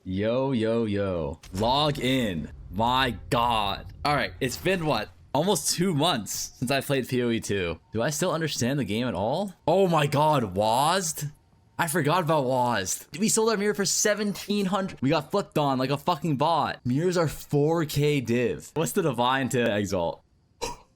Yo, yo, yo. Log in. My God. All right, it's been what? Almost 2 months since I played PoE 2. Do I still understand the game at all? Oh my God, WASD? I forgot about WASD. We sold our mirror for 1,700. We got flipped on like a fucking bot. Mirrors are 4K div. What's the divine to exalt?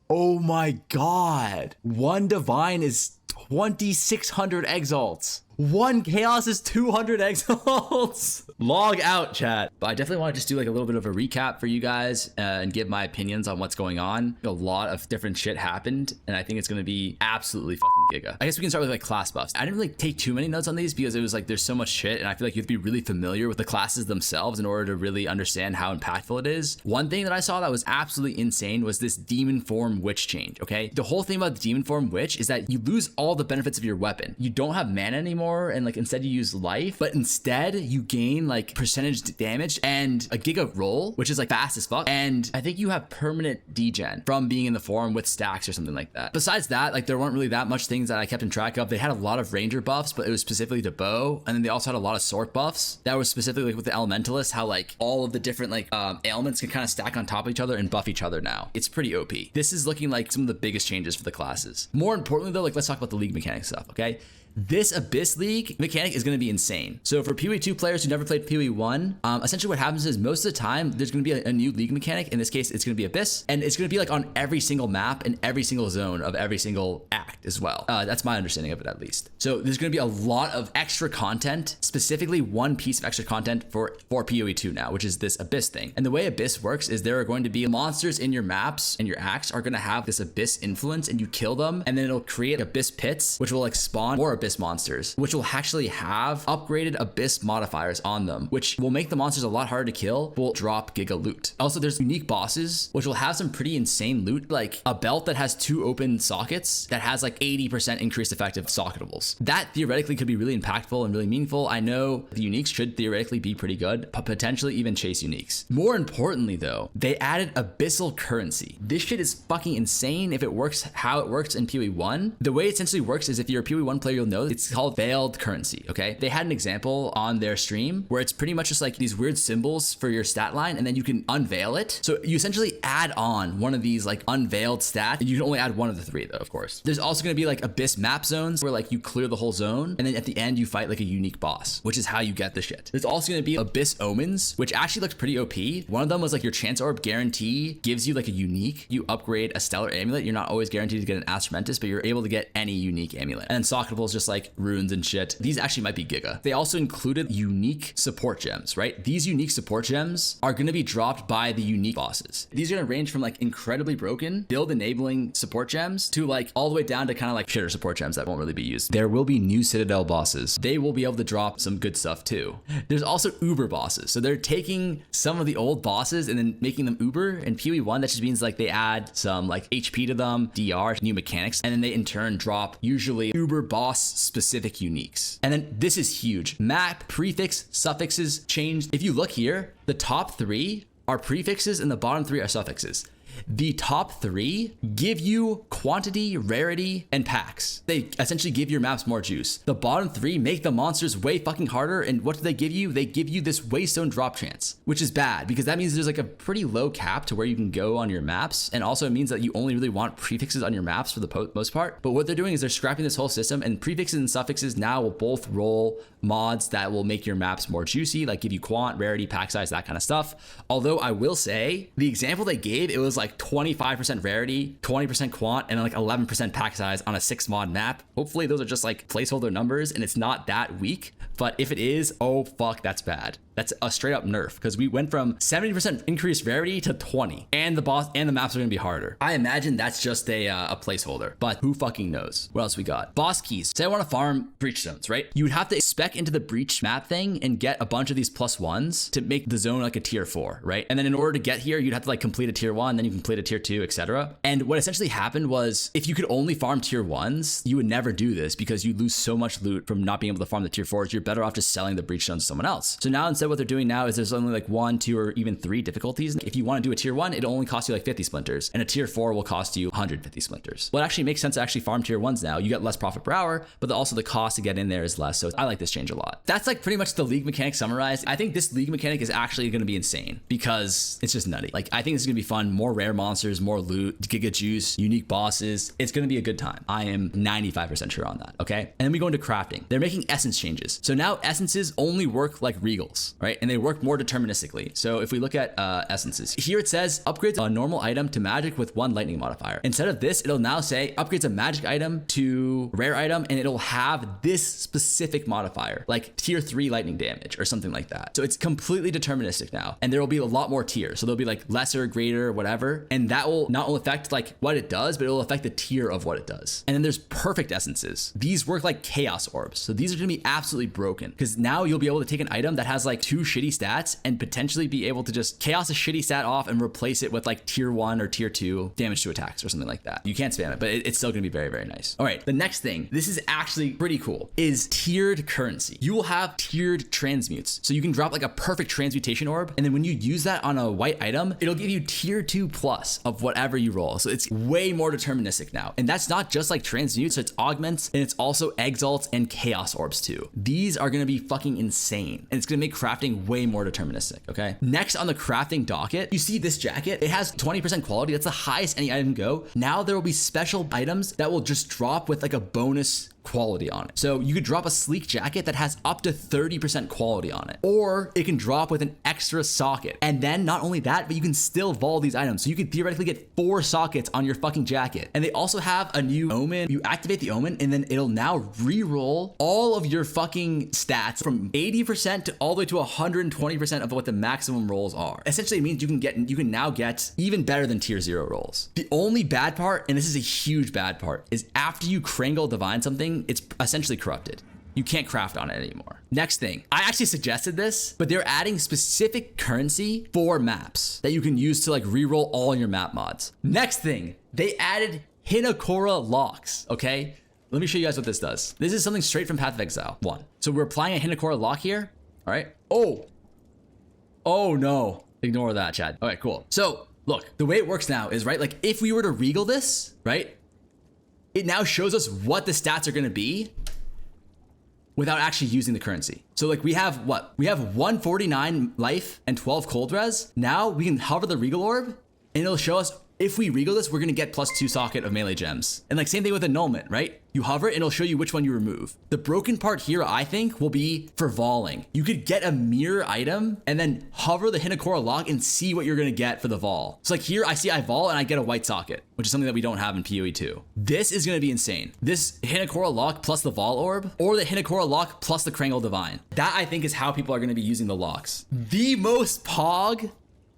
Oh my God. One divine is 2,600 exalts. One chaos is 200 exalts. Log out, chat. But I definitely want to just do like a little bit of a recap for you guys and give my opinions on what's going on. A lot of different shit happened, and I think it's going to be absolutely fucking giga. I guess we can start with like class buffs. I didn't really take too many notes on these because it was like there's so much shit, and I feel like you have to be really familiar with the classes themselves in order to really understand how impactful it is. One thing that I saw that was absolutely insane was this demon form witch change. Okay, the whole thing about the demon form witch is that you lose all the benefits of your weapon. You don't have mana anymore, and like instead you use life, but instead you gain like percentage damage and a giga roll, which is like fast as fuck, and I think you have permanent degen from being in the form with stacks or something like that. Besides that, like there weren't really that much things that I kept in track of. They had a lot of ranger buffs, but it was specifically to bow, and then they also had a lot of sword buffs that was specifically like with the elementalist, how like all of the different like ailments can kind of stack on top of each other and buff each other now. It's pretty OP. This is looking like some of the biggest changes for the classes. More importantly though, like let's talk about the league mechanic stuff, okay? This Abyss League mechanic is going to be insane. So for PoE 2 players who never played PoE 1, essentially what happens is most of the time there's going to be a new league mechanic. In this case, it's going to be Abyss, and it's going to be like on every single map and every single zone of every single act as well. That's my understanding of it at least. So there's going to be a lot of extra content, specifically one piece of extra content for PoE 2 now, which is this Abyss thing. And the way Abyss works is there are going to be monsters in your maps, and your acts are going to have this Abyss influence, and you kill them, and then it'll create Abyss pits, which will like spawn more Abyss monsters, which will actually have upgraded Abyss modifiers on them, which will make the monsters a lot harder to kill, will drop giga loot. Also, there's unique bosses, which will have some pretty insane loot, like a belt that has 2 open sockets that has like 80% increased effective socketables. That theoretically could be really impactful and really meaningful. I know the uniques should theoretically be pretty good, but potentially even chase uniques. More importantly though, they added abyssal currency. This shit is fucking insane if it works how it works in PoE 1. The way it essentially works is if you're a PoE 1 player, you'll know it's called veiled currency, okay? They had an example on their stream where it's pretty much just like these weird symbols for your stat line, and then you can unveil it. So you essentially add on one of these like unveiled stats. You can only add one of the 3 though, of course. There's also gonna be like Abyss map zones where like you clear the whole zone, and then at the end you fight like a unique boss, which is how you get the shit. There's also gonna be Abyss omens, which actually looks pretty OP. One of them was like your chance orb guarantee gives you like a unique. You upgrade a stellar amulet, you're not always guaranteed to get an Astramentus, but you're able to get any unique amulet. And then socketables just like runes and shit. These actually might be giga. They also included unique support gems, right? These unique support gems are going to be dropped by the unique bosses. These are going to range from like incredibly broken build enabling support gems to like all the way down to kind of like shitter support gems that won't really be used. There will be new Citadel bosses. They will be able to drop some good stuff too. There's also Uber bosses. So they're taking some of the old bosses and then making them Uber. In PoE 1, that just means like they add some like HP to them, DR, new mechanics, and then they in turn drop usually Uber boss specific uniques. And then this is huge. Map, prefix, suffixes changed. If you look here, the top 3 are prefixes and the bottom 3 are suffixes. The top 3 give you quantity, rarity, and packs. They essentially give your maps more juice. The bottom 3 make the monsters way fucking harder, and what do they give you? They give you this Waystone drop chance, which is bad because that means there's like a pretty low cap to where you can go on your maps, and also it means that you only really want prefixes on your maps for the most part. But what they're doing is they're scrapping this whole system, and prefixes and suffixes now will both roll mods that will make your maps more juicy, like give you quant, rarity, pack size, that kind of stuff. Although I will say, the example they gave, it was like 25% rarity, 20% quant, and like 11% pack size on a 6 mod map. Hopefully those are just like placeholder numbers and it's not that weak, but if it is, oh fuck, that's bad. That's a straight up nerf because we went from 70% increased rarity to 20, and the boss and the maps are gonna be harder. I imagine that's just a placeholder, but who fucking knows? What else we got? Boss keys. Say I want to farm breach zones, right? You would have to spec into the breach map thing and get a bunch of these +1s to make the zone like a tier 4, right? And then in order to get here, you'd have to like complete a tier 1, then you complete a tier 2, etc. And what essentially happened was if you could only farm tier 1s, you would never do this because you lose so much loot from not being able to farm the tier 4s. You're better off just selling the breach zones to someone else. So now instead what they're doing now is there's only like 1, 2, or even 3 difficulties. If you want to do a tier 1, it'll only cost you like 50 splinters, and a tier 4 will cost you 150 splinters. Well, it actually makes sense to actually farm tier 1s now. You get less profit per hour, but also the cost to get in there is less. So I like this change a lot. That's like pretty much the league mechanic summarized. I think this league mechanic is actually going to be insane because it's just nutty. Like, I think this is going to be fun. More rare monsters, more loot, giga juice, unique bosses. It's going to be a good time. I am 95% sure on that. Okay. And then we go into crafting. They're making essence changes. So now essences only work like regals, right? And they work more deterministically. So if we look at essences, here it says upgrades a normal item to magic with 1 lightning modifier. Instead of this, it'll now say upgrades a magic item to rare item, and it'll have this specific modifier, like tier 3 lightning damage or something like that. So it's completely deterministic now, and there will be a lot more tiers. So there'll be like lesser, greater, whatever, and that will not only affect like what it does, but it will affect the tier of what it does. And then there's perfect essences. These work like chaos orbs. So these are going to be absolutely broken because now you'll be able to take an item that has like 2 shitty stats and potentially be able to just chaos a shitty stat off and replace it with like tier 1 or tier 2 damage to attacks or something like that. You can't spam it, but it's still going to be very, very nice. All right, the next thing, this is actually pretty cool, is tiered currency. You will have tiered transmutes. So you can drop like a perfect transmutation orb, and then when you use that on a white item, it'll give you tier 2 plus of whatever you roll. So it's way more deterministic now. And that's not just like transmutes, so it's augments, and it's also exalts and chaos orbs too. These are going to be fucking insane, and it's going to make crafting way more deterministic. Okay. Next on the crafting docket, you see this jacket. It has 20% quality. That's the highest any item can go. Now there will be special items that will just drop with like a bonus quality on it. So you could drop a sleek jacket that has up to 30% quality on it, or it can drop with an extra socket. And then not only that, but you can still vol these items. So you could theoretically get 4 sockets on your fucking jacket. And they also have a new omen. You activate the omen, and then it'll now re-roll all of your fucking stats from 80% to all the way to 120% of what the maximum rolls are. Essentially, it means you can now get even better than tier 0 rolls. The only bad part, and this is a huge bad part, is after you Krangle divine something, it's essentially corrupted. You can't craft on it anymore. Next thing, I actually suggested this, but they're adding specific currency for maps that you can use to like reroll all your map mods. Next thing, they added Hinekora locks, okay? Let me show you guys what this does. This is something straight from Path of Exile 1. So we're applying a Hinekora lock here, all right? Oh no, ignore that, Chad. All right, cool. So look, the way it works now is, right, like if we were to regal this, right, it now shows us what the stats are going to be without actually using the currency. So like we have what? We have 149 life and 12 cold res. Now we can hover the regal orb and it'll show us if we regal this, we're going to get +2 socket of melee gems. And like same thing with annulment, right? You hover it and it'll show you which one you remove. The broken part here, I think, will be for voling. You could get a mirror item and then hover the Hinekora lock and see what you're going to get for the vol. So like here, I see I vol and I get a white socket, which is something that we don't have in PoE 2. This is going to be insane. This Hinekora lock plus the vol orb, or the Hinekora lock plus the Krangle divine. That I think is how people are going to be using the locks. The most pog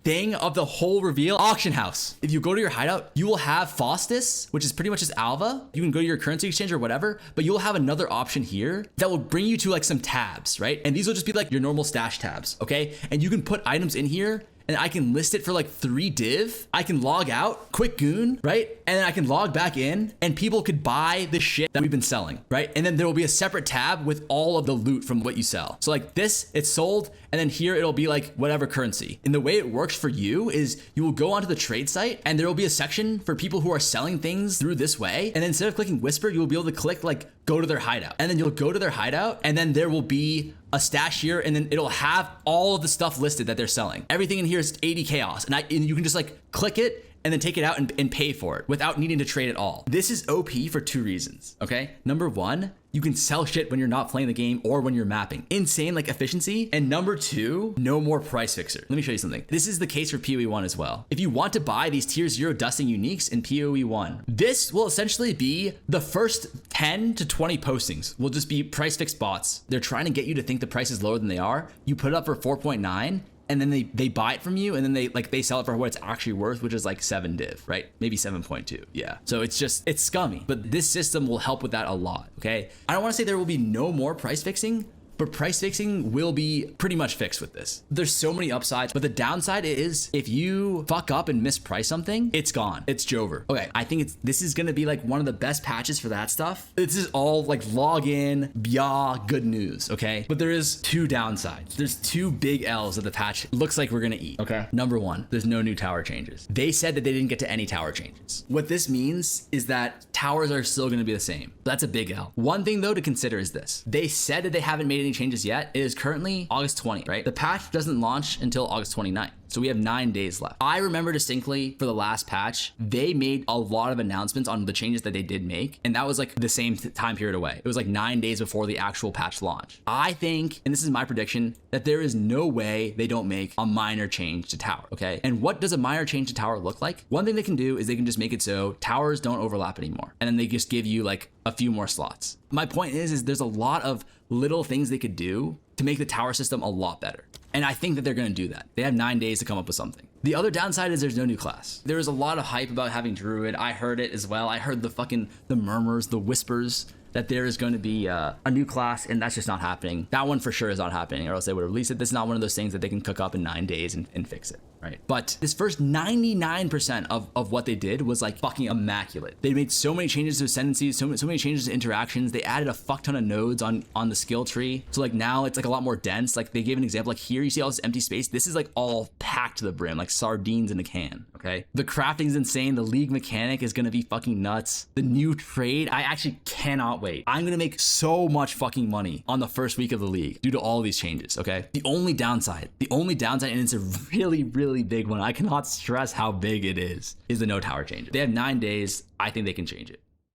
thing of the whole reveal, auction house. If you go to your hideout, you will have Faustus, which is pretty much just Alva. You can go to your currency exchange or whatever, but you'll have another option here that will bring you to like some tabs, right? And these will just be like your normal stash tabs, okay? And you can put items in here, and I can list it for like 3 div. I can log out, quick goon, right? And then I can log back in, and people could buy the shit that we've been selling, right? And then there will be a separate tab with all of the loot from what you sell. So like this, it's sold, and then here it'll be like whatever currency. And the way it works for you is you will go onto the trade site, and there will be a section for people who are selling things through this way. And then instead of clicking whisper, you will be able to click like go to their hideout. And then you'll go to their hideout, and then there will be a stash here, and then it'll have all of the stuff listed that they're selling. Everything in here is 80 chaos, and you can just like click it and then take it out and pay for it without needing to trade at all. This is OP for 2 reasons, okay? Number 1, you can sell shit when you're not playing the game or when you're mapping. Insane like efficiency. And number 2, no more price fixer. Let me show you something. This is the case for PoE 1 as well. If you want to buy these tier 0 dusting uniques in PoE 1, this will essentially be the first 10 to 20 postings will just be price fixed bots. They're trying to get you to think the price is lower than they are. You put it up for 4.9, and then they buy it from you, and then they sell it for what it's actually worth, which is like 7 div, right? Maybe 7.2. Yeah. So it's scummy, but this system will help with that a lot. Okay. I don't want to say there will be no more price fixing, But price fixing will be pretty much fixed with this. There's so many upsides, but the downside is if you fuck up and misprice something, it's gone. It's Jover. Okay, I think this is gonna be like one of the best patches for that stuff. This is all like login, yeah, good news, okay? But there is two downsides. There's two big L's that the patch looks like we're gonna eat, okay? Number one, there's no new tower changes. They said that they didn't get to any tower changes. What this means is that towers are still gonna be the same. That's a big L. One thing though to consider is this. They said that they haven't made any changes yet. It is currently August 20th, right? The patch doesn't launch until August 29th. So we have 9 days left. I remember distinctly for the last patch, they made a lot of announcements on the changes that they did make. And that was like the same time period away. It was like 9 days before the actual patch launch. I think, and this is my prediction, that there is no way they don't make a minor change to tower, okay? And what does a minor change to tower look like? One thing they can do is they can just make it so towers don't overlap anymore. And then they just give you like a few more slots. My point is there's a lot of little things they could do to make the tower system a lot better. And I think that they're going to do that. They have 9 days to come up with something. The other downside is there's no new class. There is a lot of hype about having Druid. I heard it as well. I heard the murmurs, the whispers that there is going to be a new class, and that's just not happening. That one for sure is not happening, or else they would release it. This is not one of those things that they can cook up in 9 days and fix it, right? But this first 99% of what they did was like fucking immaculate. They made so many changes to ascendancies, so many changes to interactions. They added a fuck ton of nodes on the skill tree. So like now it's like a lot more dense. Like they gave an example, like here you see all this empty space. This is like all packed to the brim, like sardines in a can, okay? The crafting's insane. The league mechanic is gonna be fucking nuts. The new trade, I actually cannot wait. I'm gonna make so much fucking money on the first week of the league due to all these changes, okay? The only downside, and it's a really, really big one, I cannot stress how big it is the no tower change. They have 9 days. I think they can change it.